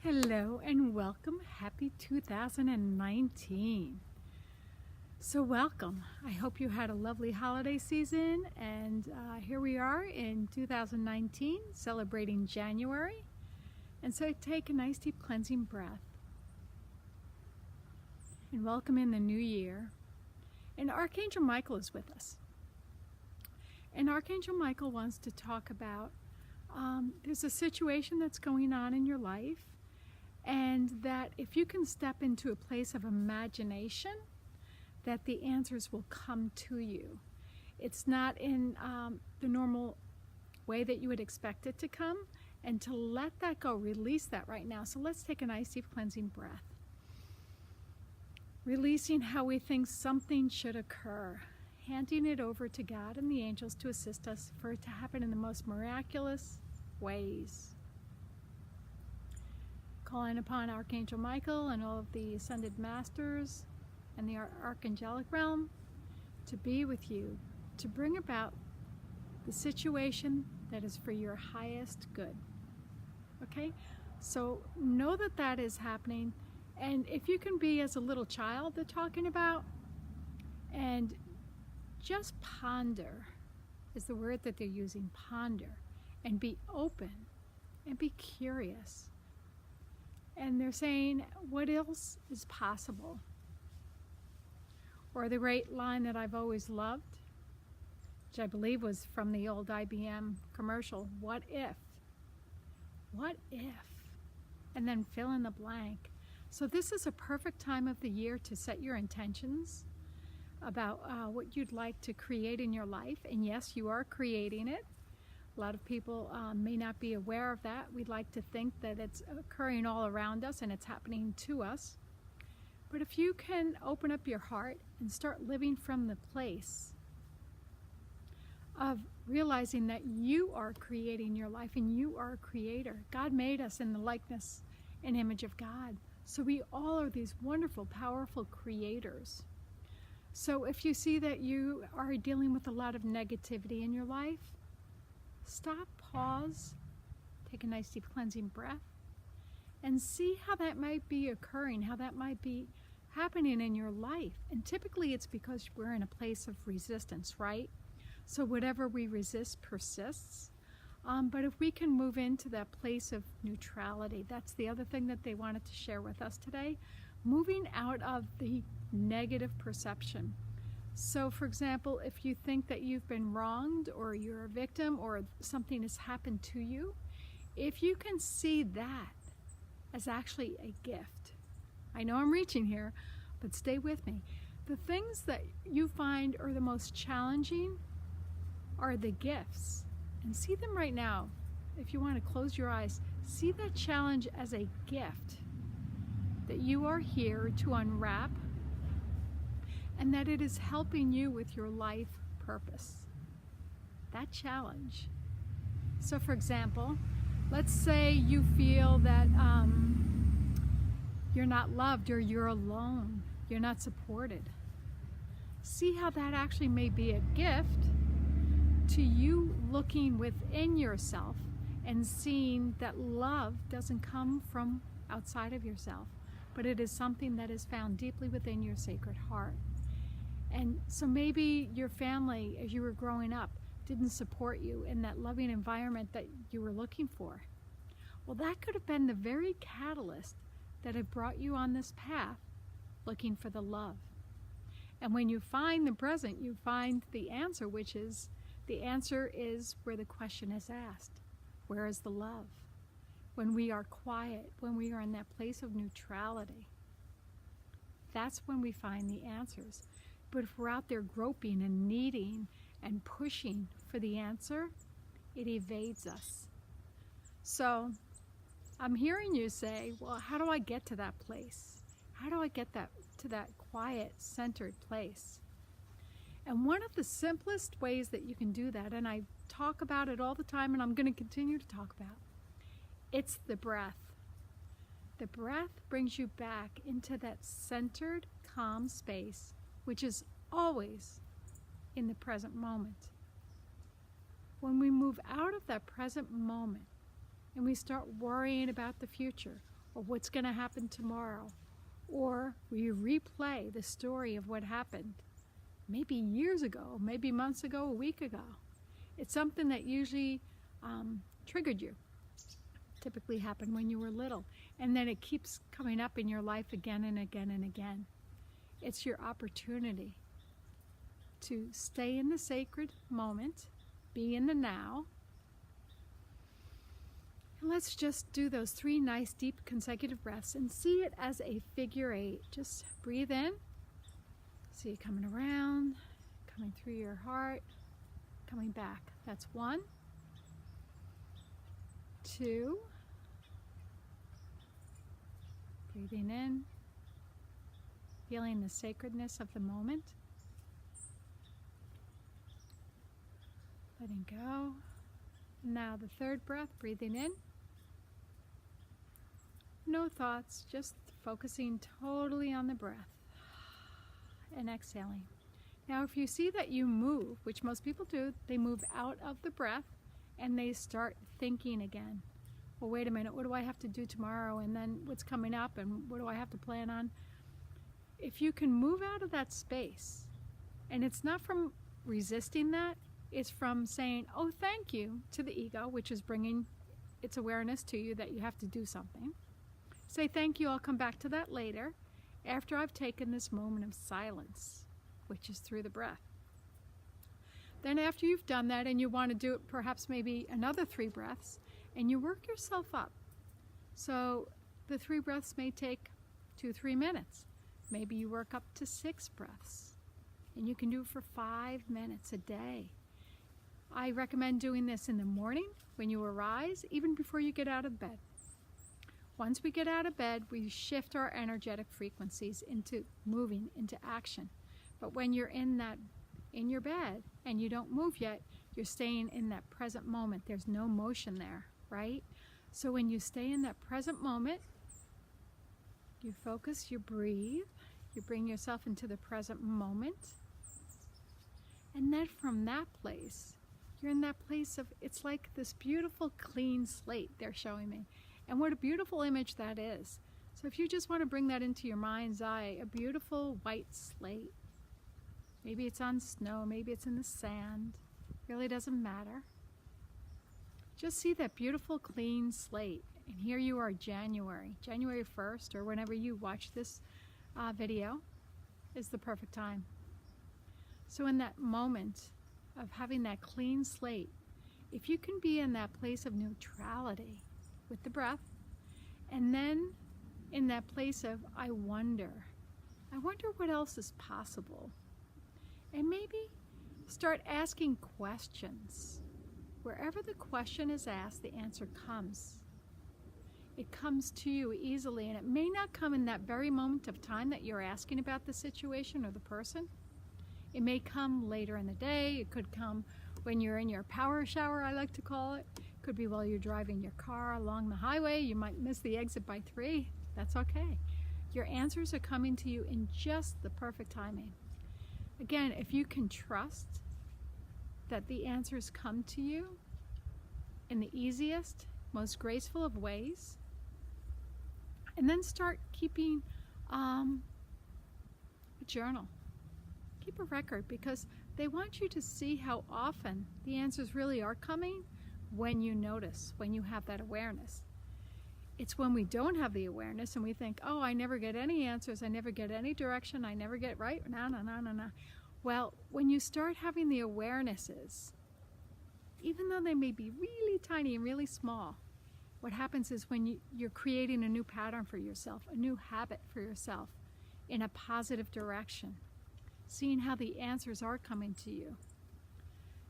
Hello and welcome. Happy 2019. So welcome. I hope you had a lovely holiday season, and here we are in 2019 celebrating January. And so take a nice deep cleansing breath and welcome in the new year. And Archangel Michael is with us. And Archangel Michael wants to talk about there's a situation that's going on in your life, and that if you can step into a place of imagination, that the answers will come to you. It's not in the normal way that you would expect it to come, and to let that go, release that right now. So let's take a nice deep cleansing breath. Releasing how we think something should occur, handing it over to God and the angels to assist us for it to happen in the most miraculous ways. Calling upon Archangel Michael and all of the ascended masters and the archangelic realm to be with you, to bring about the situation that is for your highest good. Okay? So know that that is happening. And if you can be as a little child they're talking about, and just ponder is the word that they're using, ponder, and be open and be curious. And they're saying, what else is possible? Or the great line that I've always loved, which I believe was from the old IBM commercial, what if? What if? And then fill in the blank. So this is a perfect time of the year to set your intentions about what you'd like to create in your life. And yes, you are creating it. A lot of people may not be aware of that. We'd like to think that it's occurring all around us and it's happening to us. But if you can open up your heart and start living from the place of realizing that you are creating your life and you are a creator. God made us in the likeness and image of God. So we all are these wonderful, powerful creators. So if you see that you are dealing with a lot of negativity in your life, stop, pause, take a nice deep cleansing breath, and see how that might be occurring, how that might be happening in your life. And typically it's because we're in a place of resistance, right? So whatever we resist persists. But if we can move into that place of neutrality, that's the other thing that they wanted to share with us today, moving out of the negative perception. So for example, if you think that you've been wronged or you're a victim or something has happened to you, if you can see that as actually a gift. I know I'm reaching here, but stay with me. The things that you find are the most challenging are the gifts. And see them right now. If you want to close your eyes, see that challenge as a gift that you are here to unwrap, and that it is helping you with your life purpose. That challenge. So for example, let's say you feel that you're not loved or you're alone, you're not supported. See how that actually may be a gift to you looking within yourself and seeing that love doesn't come from outside of yourself, but it is something that is found deeply within your sacred heart. And so maybe your family, as you were growing up, didn't support you in that loving environment that you were looking for. Well, that could have been the very catalyst that had brought you on this path, looking for the love. And when you find the present, you find the answer, which is, the answer is where the question is asked. Where is the love? When we are quiet, when we are in that place of neutrality, that's when we find the answers. But if we're out there groping and needing and pushing for the answer, it evades us. So I'm hearing you say, well, how do I get to that place? How do I get to that quiet, centered place? And one of the simplest ways that you can do that, and I talk about it all the time and I'm going to continue to talk about, it's the breath. The breath brings you back into that centered, calm space, which is always in the present moment. When we move out of that present moment and we start worrying about the future, or what's going to happen tomorrow, or we replay the story of what happened maybe years ago, maybe months ago, a week ago. It's something that usually triggered you. Typically happened when you were little, and then it keeps coming up in your life again and again and again. It's your opportunity to stay in the sacred moment, be in the now. And let's just do those 3 nice deep consecutive breaths and see it as a figure 8. Just breathe in, see it coming around, coming through your heart, coming back. That's 1, 2, breathing in, feeling the sacredness of the moment, letting go. Now the 3rd breath, breathing in, no thoughts, just focusing totally on the breath, and exhaling. Now if you see that you move, which most people do, they move out of the breath and they start thinking again. Well, wait a minute, what do I have to do tomorrow, and then what's coming up, and what do I have to plan on? If you can move out of that space, and it's not from resisting that, it's from saying, oh, thank you, to the ego, which is bringing its awareness to you that you have to do something. Say, thank you, I'll come back to that later, after I've taken this moment of silence, which is through the breath. Then after you've done that, and you want to do it perhaps maybe another 3 breaths, and you work yourself up. So the 3 breaths may take 2-3 minutes. Maybe you work up to 6 breaths, and you can do it for 5 minutes a day. I recommend doing this in the morning when you arise, even before you get out of bed. Once we get out of bed, we shift our energetic frequencies into moving, into action. But when you're in your bed and you don't move yet, you're staying in that present moment. There's no motion there, right? So when you stay in that present moment, you focus, you breathe, you bring yourself into the present moment. And then from that place, you're in that place of, it's like this beautiful clean slate they're showing me. And what a beautiful image that is. So if you just want to bring that into your mind's eye, a beautiful white slate. Maybe it's on snow, maybe it's in the sand. Really doesn't matter. Just see that beautiful clean slate. And here you are, January 1st, or whenever you watch this video is the perfect time. So in that moment of having that clean slate, if you can be in that place of neutrality with the breath, and then in that place of I wonder what else is possible, and maybe start asking questions. Wherever the question is asked, the answer comes. It comes to you easily, and it may not come in that very moment of time that you're asking about the situation or the person. It may come later in the day. It could come when you're in your power shower, I like to call it. It could be while you're driving your car along the highway. You might miss the exit by 3. That's okay. Your answers are coming to you in just the perfect timing. Again, if you can trust that the answers come to you in the easiest, most graceful of ways, and then start keeping a journal. Keep a record, because they want you to see how often the answers really are coming when you notice, when you have that awareness. It's when we don't have the awareness and we think, oh, I never get any answers, I never get any direction, I never get right, no. Well, when you start having the awarenesses, even though they may be really tiny and really small, what happens is when you're creating a new pattern for yourself, a new habit for yourself in a positive direction, seeing how the answers are coming to you.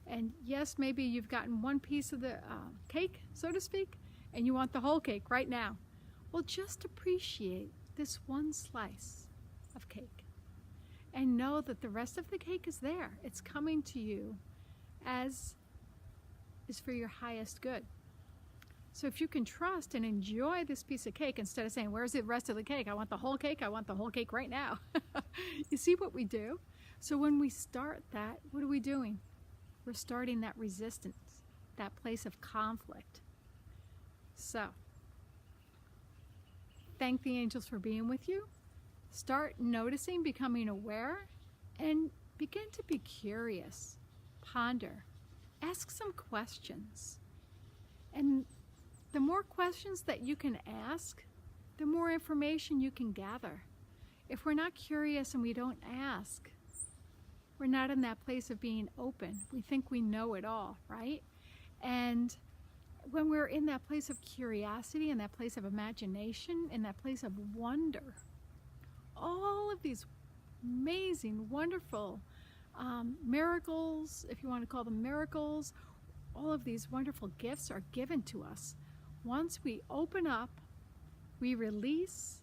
And yes, maybe you've gotten one piece of the cake, so to speak, and you want the whole cake right now. Well, just appreciate this one slice of cake and know that the rest of the cake is there. It's coming to you as is for your highest good. So if you can trust and enjoy this piece of cake instead of saying, where's the rest of the cake? I want the whole cake. I want the whole cake right now. You see what we do? So when we start that, what are we doing? We're starting that resistance, that place of conflict. So thank the angels for being with you. Start noticing, becoming aware, and begin to be curious. Ponder. Ask some questions. And the more questions that you can ask, the more information you can gather. If we're not curious and we don't ask, we're not in that place of being open. We think we know it all, right? And when we're in that place of curiosity, in that place of imagination, in that place of wonder, all of these amazing, wonderful miracles, if you want to call them miracles, all of these wonderful gifts are given to us. Once we open up, we release,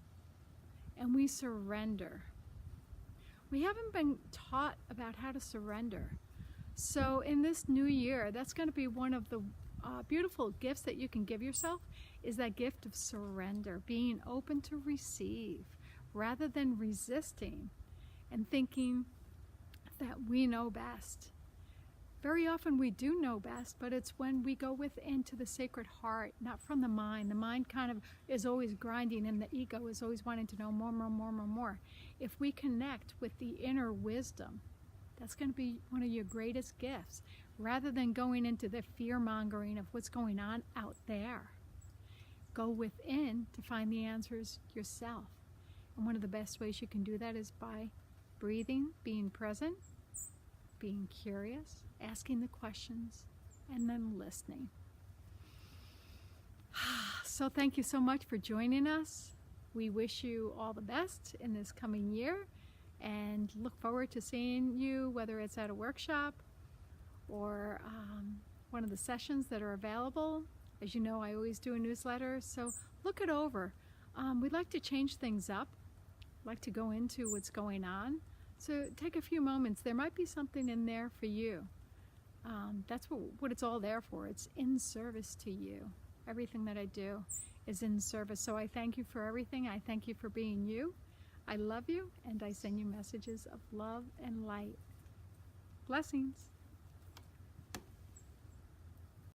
and we surrender. We haven't been taught about how to surrender. So in this new year, that's going to be one of the beautiful gifts that you can give yourself, is that gift of surrender, being open to receive rather than resisting and thinking that we know best. Very often we do know best, but it's when we go within to the sacred heart, not from the mind. The mind kind of is always grinding, and the ego is always wanting to know more, more, more, more, more. If we connect with the inner wisdom, that's going to be one of your greatest gifts, rather than going into the fear-mongering of what's going on out there. Go within to find the answers yourself. And one of the best ways you can do that is by breathing, being present, being curious, asking the questions, and then listening. So thank you so much for joining us. We wish you all the best in this coming year and look forward to seeing you, whether it's at a workshop or one of the sessions that are available. As you know, I always do a newsletter, so look it over. We'd like to change things up, like to go into what's going on. So take a few moments. There might be something in there for you. That's what it's all there for. It's in service to you. Everything that I do is in service. So I thank you for everything. I thank you for being you. I love you, and I send you messages of love and light. Blessings.